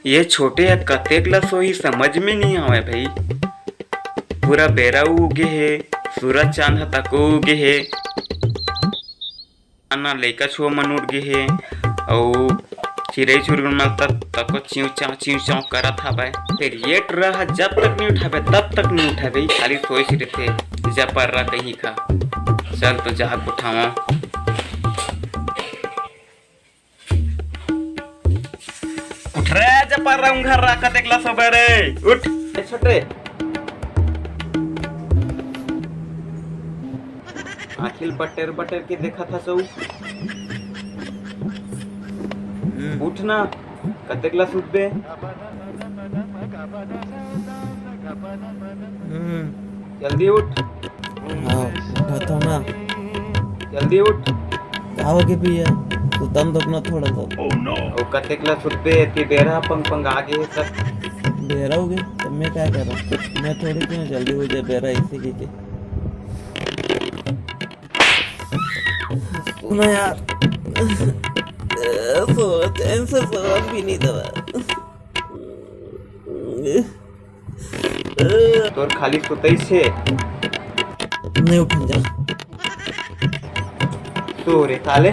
ये छोटे कतेक ला सोही समझ में नहीं आवे भाई। पूरा बेरा उगे हे, सूरज चांद तको उगे हे, ना लइका छुआ मन उगे हे, अउ चिड़ई चुरगुन मन तको चिव चाव करत हवे। फिर ये रहा जब तक नहीं उठावे तब तक नहीं उठावे, खाली सोच रहते जब पर रहा कहीं का। चल तो जाग उठावा। उठ रे जब पर रहा घर रखा देखला सबेरे उठ छोटे। आखिल बटेर बटेर के देखा था सो उठ ना कतेक ला सुतबे। जल्दी उठ। हाँ उठाता ना, जल्दी उठ। आओगे भैया सुतम तो अपना थोड़ा सा। ओ कतेक ला सुतबे ते बेरा पंग आगे सब बेरा हो गए तब मैं क्या कर रहा हूँ, मैं थोड़ी क्यों जल्दी हो जाए बेरा इसी की सुना यार। चैन से सो भी नहीं दवा। तोर खाली सुतई छे नहीं उठ जा तो रे ताले